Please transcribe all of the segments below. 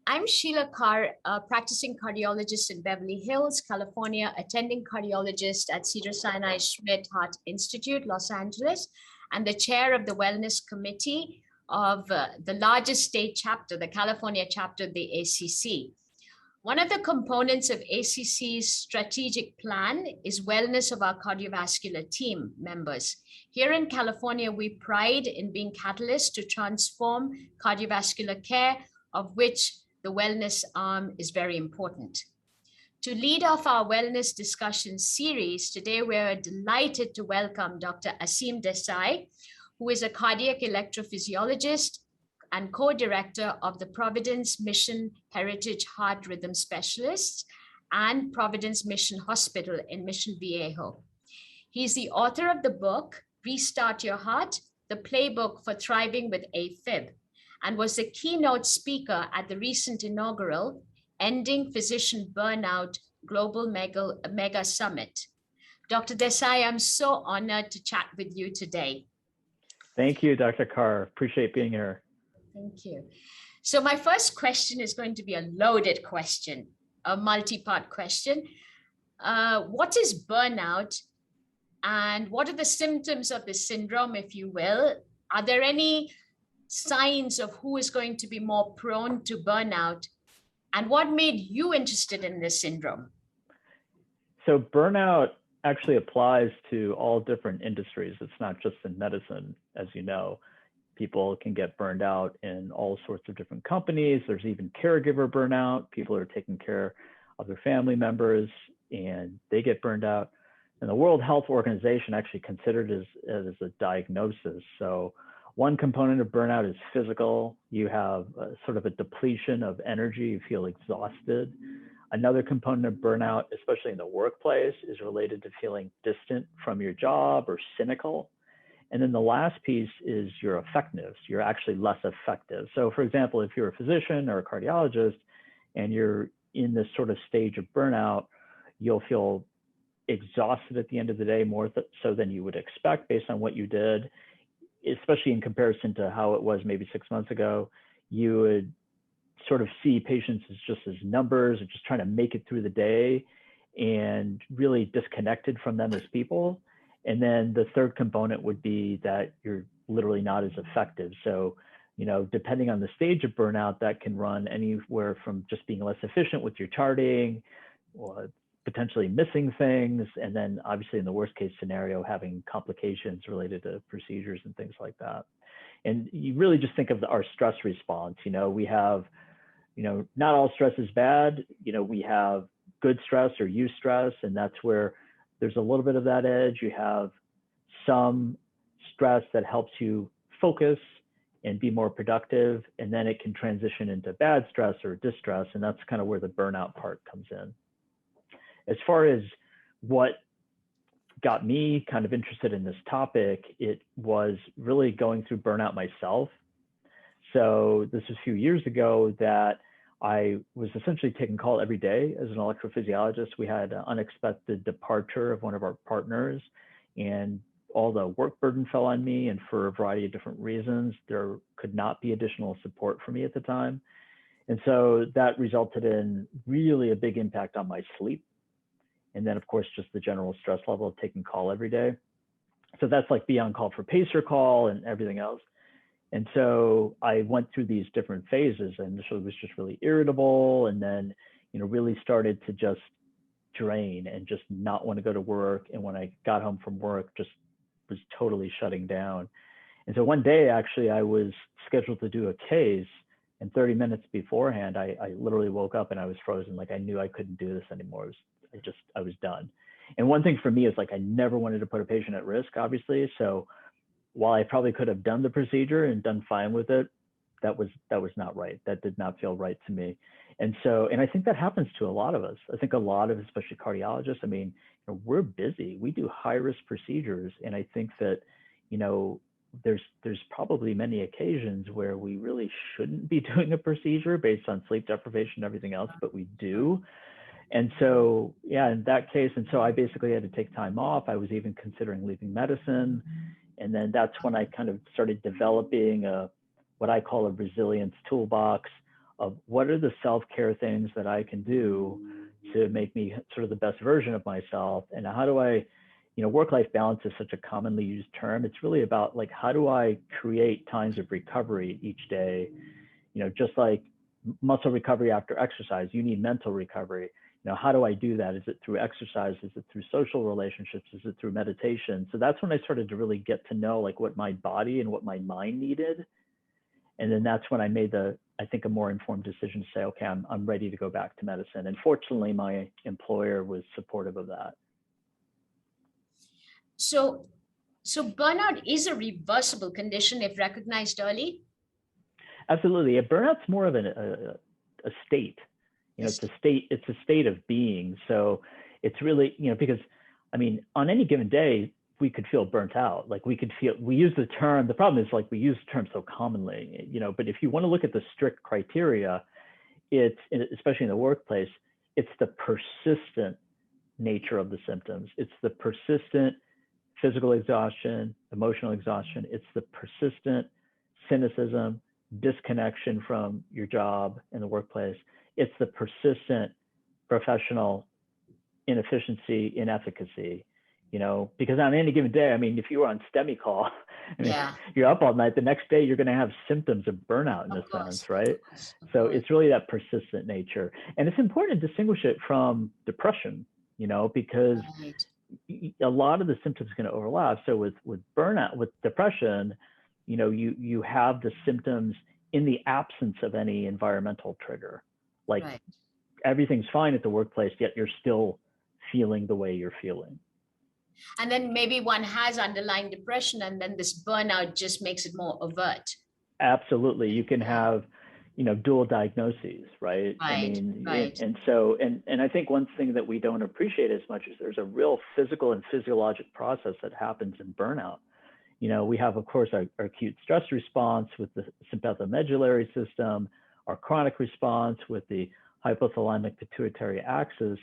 I'm Sheila Carr, a practicing cardiologist in Beverly Hills, California, attending cardiologist at Cedars-Sinai Schmidt Heart Institute, Los Angeles, and the chair of the Wellness Committee of the largest state chapter, the California chapter of the ACC. One of the components of ACC's strategic plan is wellness of our cardiovascular team members. Here in California, we pride in being catalysts to transform cardiovascular care, of which the wellness arm is very important. To lead off our wellness discussion series, today we're delighted to welcome Dr. Aseem Desai, who is a cardiac electrophysiologist and co-director of the Providence Mission Heritage Heart Rhythm Specialists and Providence Mission Hospital in Mission Viejo. He's the author of the book, Restart Your Heart, the Playbook for Thriving with AFib, and was the keynote speaker at the recent inaugural Ending Physician Burnout Global Mega Summit. Dr. Desai, I'm so honored to chat with you today. Thank you, Dr. Carr. Appreciate being here. Thank you. So my first question is going to be a loaded question, a multi-part question. What is burnout and what are the symptoms of the syndrome, if you will? Are there any signs of who is going to be more prone to burnout? And what made you interested in this syndrome? So burnout actually applies to all different industries. It's not just in medicine, as you know. People can get burned out in all sorts of different companies. There's even caregiver burnout. People are taking care of their family members and they get burned out. And the World Health Organization actually considered it as a diagnosis. So one component of burnout is physical. You have sort of a depletion of energy. You feel exhausted. Another component of burnout, especially in the workplace, is related to feeling distant from your job or cynical. And then the last piece is your effectiveness. You're actually less effective. So for example, if you're a physician or a cardiologist and you're in this sort of stage of burnout, you'll feel exhausted at the end of the day, more so than you would expect based on what you did, especially in comparison to how it was maybe 6 months ago. You would sort of see patients as numbers and just trying to make it through the day and really disconnected from them as people. And then the third component would be that you're literally not as effective. So, depending on the stage of burnout, that can run anywhere from just being less efficient with your charting, or potentially missing things, and then obviously in the worst case scenario, having complications related to procedures and things like that. And you really just think of our stress response. We have, not all stress is bad. We have good stress or eustress, and that's where there's a little bit of that edge. You have some stress that helps you focus and be more productive, and then it can transition into bad stress or distress, and that's kind of where the burnout part comes in. As far as what got me kind of interested in this topic, it was really going through burnout myself. So this was a few years ago that I was essentially taking call every day as an electrophysiologist. We had an unexpected departure of one of our partners, and all the work burden fell on me. And for a variety of different reasons, there could not be additional support for me at the time. And so that resulted in really a big impact on my sleep. And then, of course, just the general stress level of taking call every day. So that's like be on call for pacer call and everything else. And so I went through these different phases. I initially was just really irritable, and then, really started to just drain and just not want to go to work. And when I got home from work, just was totally shutting down. And so one day, actually, I was scheduled to do a case, and 30 minutes beforehand, I literally woke up and I was frozen. Like I knew I couldn't do this anymore. I was done. And one thing for me is like, I never wanted to put a patient at risk, obviously. So while I probably could have done the procedure and done fine with it, that was not right. That did not feel right to me. And I think that happens to a lot of us. I think a lot of, especially cardiologists, I mean, we're busy. We do high risk procedures. And I think that, there's probably many occasions where we really shouldn't be doing a procedure based on sleep deprivation and everything else, but we do. And so, yeah, in that case, and so I basically had to take time off. I was even considering leaving medicine. And then that's when I kind of started developing what I call a resilience toolbox of what are the self-care things that I can do to make me sort of the best version of myself, and how do I, work-life balance is such a commonly used term. It's really about like, how do I create times of recovery each day? Just like muscle recovery after exercise, you need mental recovery. How do I do that? Is it through exercise? Is it through social relationships? Is it through meditation? So that's when I started to really get to know like what my body and what my mind needed. And then that's when I made I think a more informed decision to say, okay, I'm ready to go back to medicine. And fortunately, my employer was supportive of that. So burnout is a reversible condition if recognized early? Absolutely. Burnout's more of a state. It's a state of being. So it's really, because on any given day, we could feel burnt out. Like we use the term, the problem is like we use the term so commonly, but if you want to look at the strict criteria, it's, especially in the workplace, it's the persistent nature of the symptoms. It's the persistent physical exhaustion, emotional exhaustion. It's the persistent cynicism, disconnection from your job and the workplace. It's the persistent professional inefficiency, inefficacy, because on any given day, if you were on STEMI call, you're up all night, the next day you're going to have symptoms of burnout in a sense, right? So it's really that persistent nature. And it's important to distinguish it from depression, because a lot of the symptoms can overlap. So with burnout, with depression, you have the symptoms in the absence of any environmental trigger. Like everything's fine at the workplace, yet you're still feeling the way you're feeling. And then maybe one has underlying depression, and then this burnout just makes it more overt. Absolutely. You can have, dual diagnoses, right? And so I think one thing that we don't appreciate as much is there's a real physical and physiologic process that happens in burnout. We have, of course, our acute stress response with the sympathomedullary system, our chronic response with the hypothalamic pituitary axis.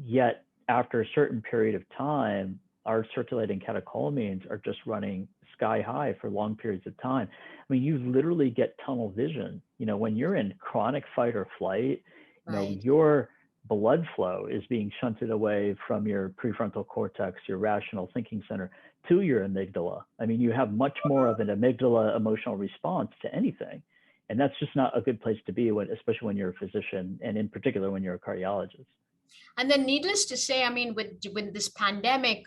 Yet after a certain period of time, our circulating catecholamines are just running sky high for long periods of time. You literally get tunnel vision. When you're in chronic fight or flight, your blood flow is being shunted away from your prefrontal cortex, your rational thinking center, to your amygdala. You have much more of an amygdala emotional response to anything. And that's just not a good place to be, especially when you're a physician, and in particular when you're a cardiologist. And then needless to say, with this pandemic,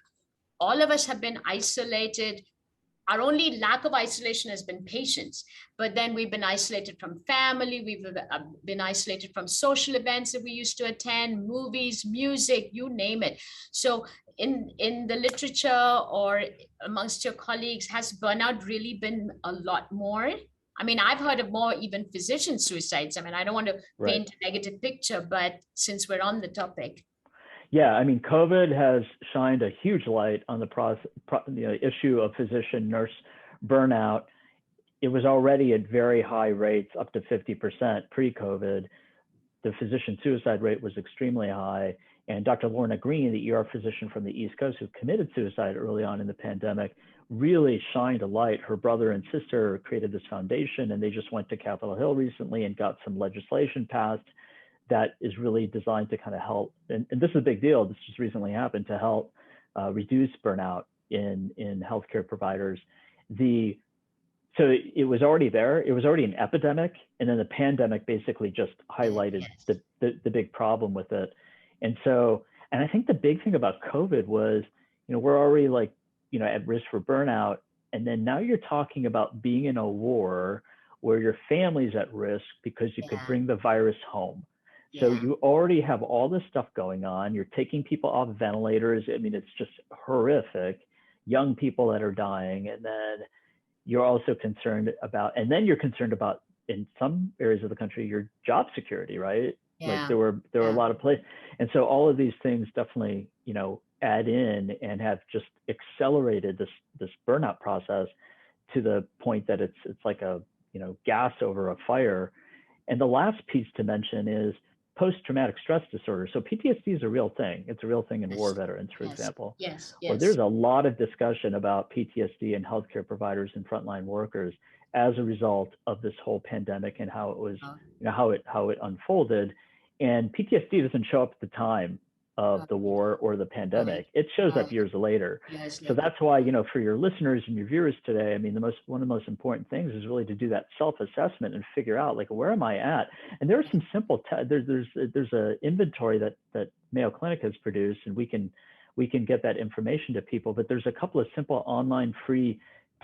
all of us have been isolated. Our only lack of isolation has been patience, but then we've been isolated from family. We've been isolated from social events that we used to attend, movies, music, you name it. So in the literature or amongst your colleagues, has burnout really been a lot more? I've heard of more even physician suicides. I don't want to paint a negative picture, but since we're on the topic. Yeah, COVID has shined a huge light on the issue of physician-nurse burnout. It was already at very high rates, up to 50% pre-COVID. The physician suicide rate was extremely high. And Dr. Lorna Green, the ER physician from the East Coast who committed suicide early on in the pandemic, really shined a light. Her brother and sister created this foundation, and they just went to Capitol Hill recently and got some legislation passed that is really designed to kind of help. And this is a big deal. This just recently happened to help reduce burnout in healthcare providers. So it was already there. It was already an epidemic. And then the pandemic basically just highlighted the big problem with it. And I think the big thing about COVID was, we're already at risk for burnout. And then now you're talking about being in a war where your family's at risk because you could bring the virus home. So you already have all this stuff going on. You're taking people off ventilators. It's just horrific. Young people that are dying. And then you're also concerned about, in some areas of the country, your job security, right? Like there were a lot of places. And so all of these things definitely, add in and have just accelerated this burnout process to the point that it's like a, gas over a fire. And the last piece to mention is post-traumatic stress disorder. So PTSD is a real thing. It's a real thing in war veterans, for example. Yes. Well, there's a lot of discussion about PTSD in healthcare providers and frontline workers as a result of this whole pandemic and how it was, Uh, how it unfolded. And PTSD doesn't show up at the time of the war or the right, pandemic. It shows up right. years later. Yes, So later. that's why, for your listeners and your viewers today, I mean, one of the most important things is really to do that self-assessment and figure out, like, where am I at? And there are some simple there's a inventory that Mayo Clinic has produced, and we can get that information to people. But there's a couple of simple online free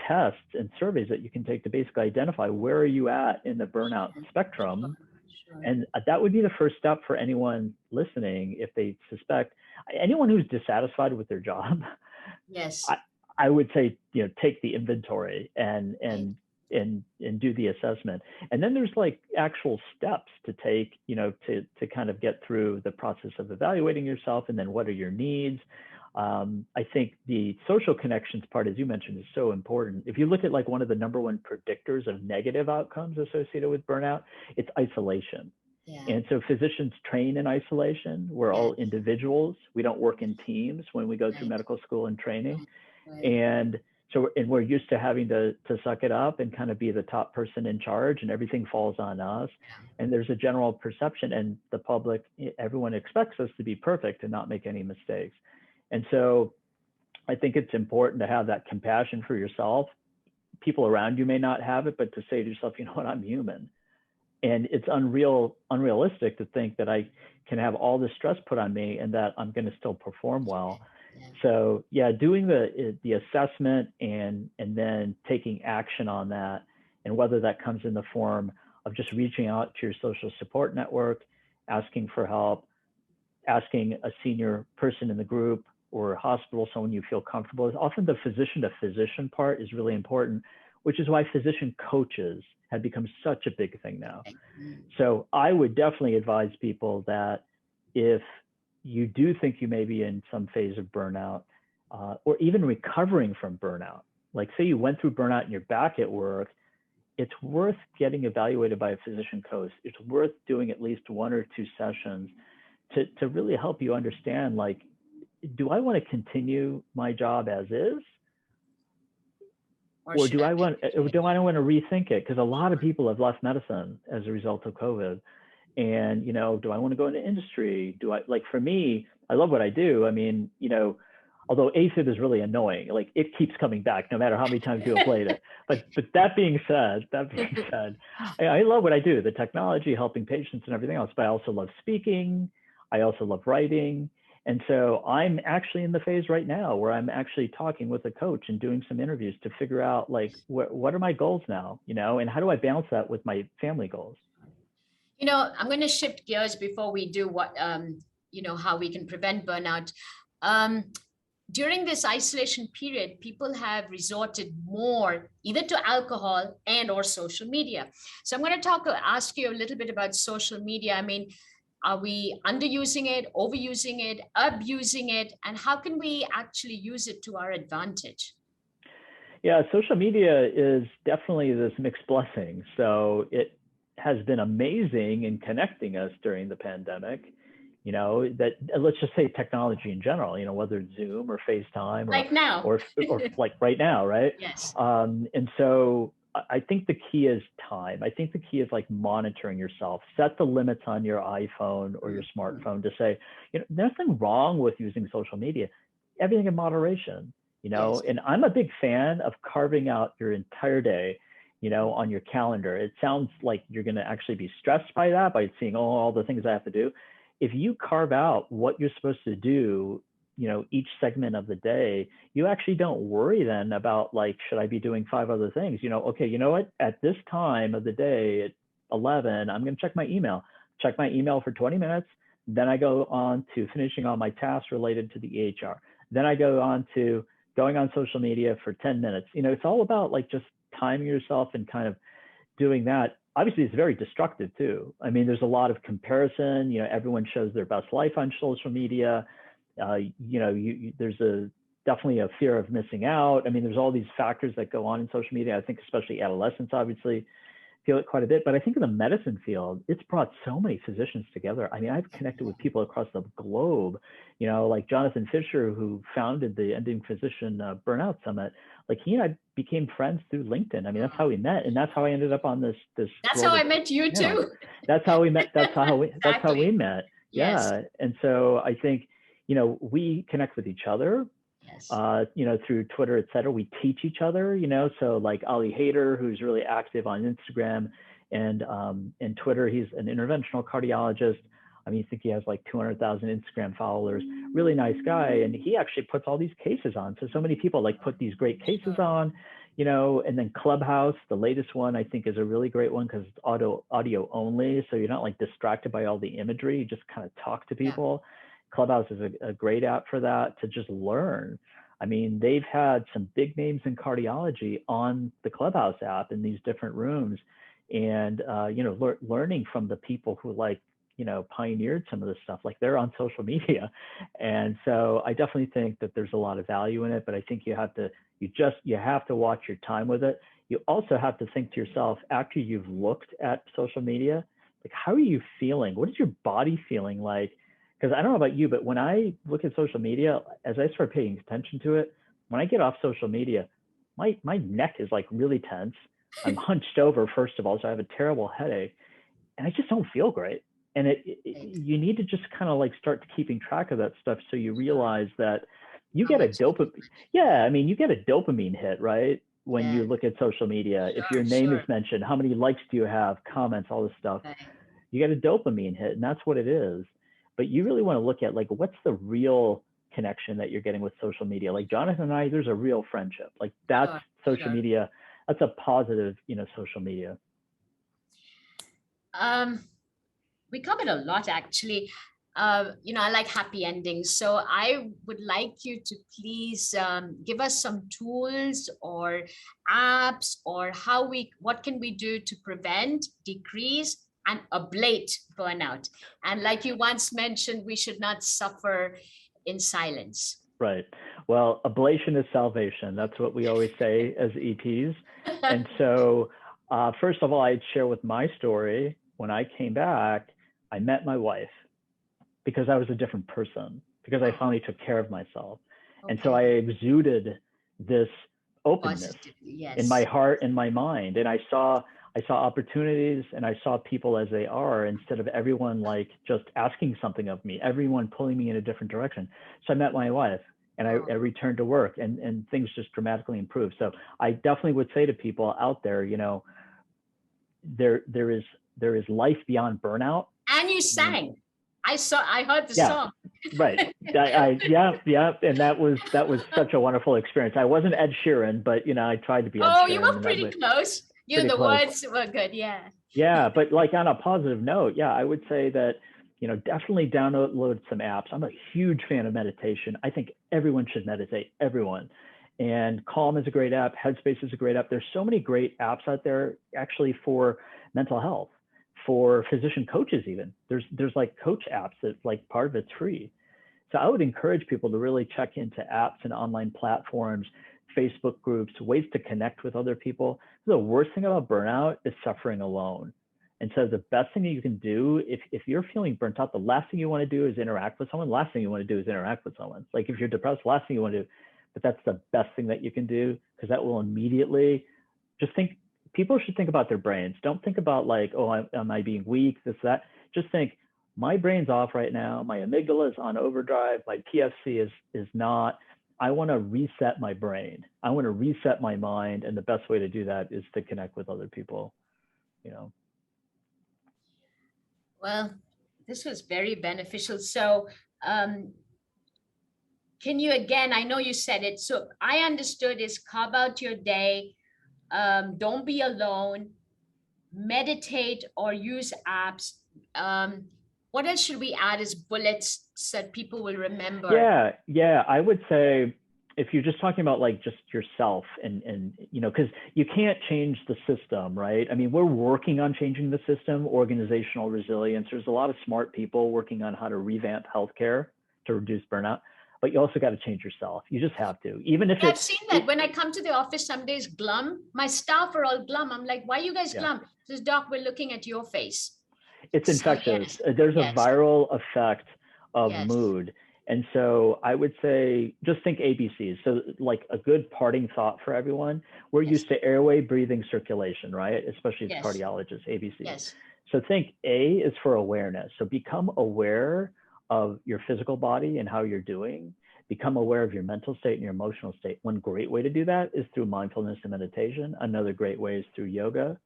tests and surveys that you can take to basically identify where are you at in the burnout spectrum. Sure. And that would be the first step for anyone listening if they suspect, anyone who's dissatisfied with their job. Yes. I would say, take the inventory and Right. do the assessment. And then there's like actual steps to take, to kind of get through the process of evaluating yourself. And then what are your needs? I think the social connections part, as you mentioned, is so important. If you look at like one of the number one predictors of negative outcomes associated with burnout, it's isolation. Yeah. And so physicians train in isolation. We're all Yes. individuals. We don't work in teams when we go through Right. medical school and training. Right. And so, we're used to having to suck it up and kind of be the top person in charge, and everything falls on us. And there's a general perception, and the public, everyone expects us to be perfect and not make any mistakes. And so I think it's important to have that compassion for yourself. People around you may not have it, but to say to yourself, you know what, I'm human. And it's unrealistic to think that I can have all this stress put on me and that I'm going to still perform well. Yeah. So yeah, doing the assessment and then taking action on that, and whether that comes in the form of just reaching out to your social support network, asking for help, asking a senior person in the group or hospital, someone you feel comfortable with. Often the physician to physician part is really important, which is why physician coaches have become such a big thing now. So I would definitely advise people that if you do think you may be in some phase of burnout, or even recovering from burnout, like say you went through burnout and you're back at work, it's worth getting evaluated by a physician coach. It's worth doing at least 1 or 2 sessions to really help you understand, like, do I want to continue my job as is? Or do I want to rethink it? Because a lot of people have left medicine as a result of COVID. And, do I want to go into industry? For me, I love what I do. I mean, although AFib is really annoying, like it keeps coming back no matter how many times you have played it. But that being said, I love what I do, the technology, helping patients and everything else, but I also love speaking. I also love writing. And so I'm actually in the phase right now where I'm actually talking with a coach and doing some interviews to figure out, like, what are my goals now, and how do I balance that with my family goals? I'm going to shift gears before we do how we can prevent burnout. During this isolation period, people have resorted more either to alcohol and or social media. So I'm going to ask you a little bit about social media. I mean, are we underusing it, overusing it, abusing it? And how can we actually use it to our advantage? Yeah, social media is definitely this mixed blessing. So it has been amazing in connecting us during the pandemic. That let's just say technology in general, whether it's Zoom or FaceTime like now, or like right now, right? Yes. And so I think the key is time. I think the key is like monitoring yourself. Set the limits on your iPhone or your smartphone to say, nothing wrong with using social media, everything in moderation, Yes. And I'm a big fan of carving out your entire day, on your calendar. It sounds like you're going to actually be stressed by that, by seeing all the things I have to do. If you carve out what you're supposed to do, each segment of the day, you actually don't worry then about, like, should I be doing 5 other things? Okay, you know what? At this time of the day at 11, I'm going to check my email for 20 minutes. Then I go on to finishing all my tasks related to the EHR. Then I go on to going on social media for 10 minutes. It's all about like just timing yourself and kind of doing that. Obviously, it's very destructive too. I mean, there's a lot of comparison. Everyone shows their best life on social media. There's definitely a fear of missing out. I mean, there's all these factors that go on in social media. I think especially adolescents, obviously, feel it quite a bit. But I think in the medicine field, it's brought so many physicians together. I mean, I've connected with people across the globe, you know, like Jonathan Fisher, who founded the Ending Physician Burnout Summit. Like he and I became friends through LinkedIn. I mean, that's how we met, and that's how I ended up on this. That's how I met you too. That's how we met. That's how we. That's how we met. Yes. Yeah, and so I think, you know, we connect with each other. Yes. You know, through Twitter, et cetera. We teach each other, you know, so like Ali Hayder, who's really active on Instagram and Twitter, he's an interventional cardiologist. I mean, I think he has like 200,000 Instagram followers, really nice guy. And he actually puts all these cases on. So many people like put these great cases on, you know, and then Clubhouse, the latest one, I think is a really great one because it's audio only. So you're not like distracted by all the imagery, you just kind of talk to people. Yeah. Clubhouse is a great app for that, to just learn. I mean, they've had some big names in cardiology on the Clubhouse app in these different rooms, and you know, learning from the people who like, you know, pioneered some of this stuff. Like they're on social media, and so I definitely think that there's a lot of value in it. But I think you have to watch your time with it. You also have to think to yourself, after you've looked at social media, like, how are you feeling? What is your body feeling like? Because I don't know about you, but when I look at social media, as I start paying attention to it, when I get off social media, my neck is like really tense. I'm hunched over, first of all, so I have a terrible headache, and I just don't feel great. And you need to just kind of like start keeping track of that stuff, so you realize that you get a dopamine. Yeah, I mean, you get a dopamine hit, right? When you look at social media, if your name is mentioned, how many likes do you have, comments, all this stuff, you get a dopamine hit, and that's what it is. But you really want to look at like, what's the real connection that you're getting with social media? Like Jonathan and I, there's a real friendship. Like that's social media. That's a positive, you know, social media. We covered a lot, actually. You know, I like happy endings. So I would like you to please give us some tools or apps, or what can we do to prevent, decrease, and ablate burnout. And like you once mentioned, we should not suffer in silence. Right. Well, ablation is salvation. That's what we always say as EPs. And so first of all, I'd share with my story. When I came back, I met my wife because I was a different person, because I finally took care of myself. And so I exuded this openness in my heart and my mind. And I saw opportunities, and I saw people as they are, instead of everyone like just asking something of me, everyone pulling me in a different direction. So I met my wife, and I returned to work, and things just dramatically improved. So I definitely would say to people out there, you know, there is life beyond burnout. And you sang. I heard the song. Right. Yeah. And that was such a wonderful experience. I wasn't Ed Sheeran, but you know, I tried to be Ed Sheeran. Oh, you were pretty close. The words were good. Yeah. Yeah. But like on a positive note, I would say that, you know, definitely download some apps. I'm a huge fan of meditation. I think everyone should meditate, everyone. And Calm is a great app. Headspace is a great app. There's so many great apps out there actually for mental health, for physician coaches even. There's like coach apps that like part of it's free. So I would encourage people to really check into apps and online platforms, Facebook groups, ways to connect with other people. The worst thing about burnout is suffering alone. And so the best thing that you can do, if you're feeling burnt out, the last thing you want to do is interact with someone. Last thing you want to do is interact with someone. Like if you're depressed, last thing you want to do, but that's the best thing that you can do, because that will immediately just think. People should think about their brains. Don't think about like, oh, am I being weak, this, that. Just think, my brain's off right now. My amygdala is on overdrive. My PFC is not. I want to reset my brain. I want to reset my mind. And the best way to do that is to connect with other people, you know. Well, this was very beneficial. So can you, again, I know you said it, so I understood is carve out your day. Don't be alone, meditate or use apps. What else should we add as bullets so that people will remember? Yeah. I would say, if you're just talking about like just yourself and you know, because you can't change the system, right? I mean, we're working on changing the system, organizational resilience. There's a lot of smart people working on how to revamp healthcare to reduce burnout. but you also got to change yourself. You just have to, even if I've seen that. When I come to the office, some days glum, my staff are all glum. I'm like, why are you guys glum? Says, Doc, we're looking at your face. It's infectious. So, yes. There's a viral effect of Yes. mood. And so I would say, just think ABCs. So like a good parting thought for everyone, we're used to airway, breathing, circulation, right? Especially as cardiologists, ABCs. Yes. So think A is for awareness. So become aware of your physical body and how you're doing. Become aware of your mental state and your emotional state. One great way to do that is through mindfulness and meditation. Another great way is through yoga.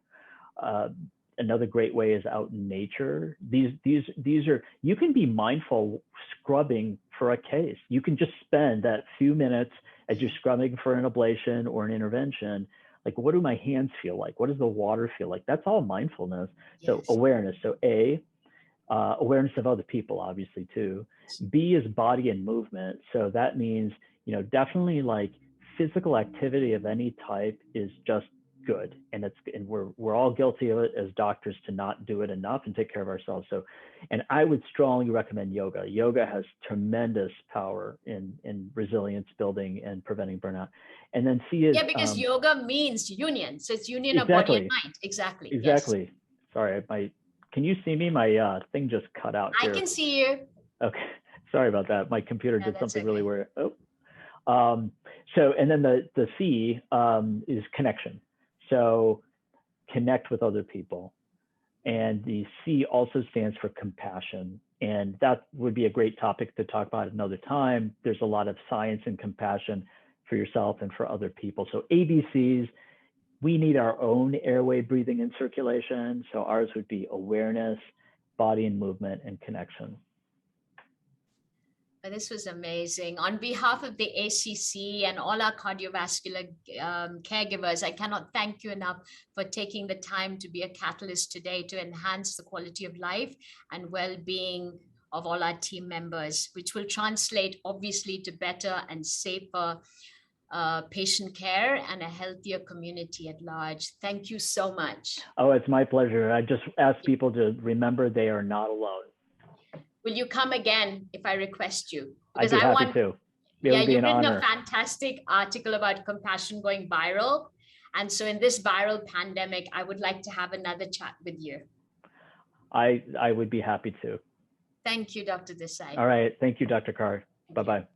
Another great way is out in nature. These are, you can be mindful scrubbing for a case. You can just spend that few minutes as you're scrubbing for an ablation or an intervention. Like, what do my hands feel like? What does the water feel like? That's all mindfulness. So awareness. So A, awareness of other people, obviously too. B is body and movement. So that means, you know, definitely like physical activity of any type is just good, and we're all guilty of it as doctors to not do it enough and take care of ourselves. So, and I would strongly recommend yoga. Yoga has tremendous power in resilience building and preventing burnout. And then C is because yoga means union, so it's union of body and mind. Exactly. Yes. Sorry, can you see me? My thing just cut out here. I can see you. Okay, sorry about that. My computer did something really weird. So, and then the C is connection. So connect with other people. And the C also stands for compassion. And that would be a great topic to talk about another time. There's a lot of science and compassion for yourself and for other people. So ABCs, we need our own airway, breathing, and circulation. So ours would be awareness, body and movement, and connection. This was amazing. On behalf of the ACC and all our cardiovascular caregivers, I cannot thank you enough for taking the time to be a catalyst today to enhance the quality of life and well-being of all our team members, which will translate obviously to better and safer patient care and a healthier community at large. Thank you so much. Oh, it's my pleasure. I just ask people to remember they are not alone. Will you come again if I request you? Because I'd be happy to. You've written a fantastic article about compassion going viral. And so in this viral pandemic, I would like to have another chat with you. I would be happy to. Thank you, Dr. Desai. All right. Thank you, Dr. Carr. Bye-bye.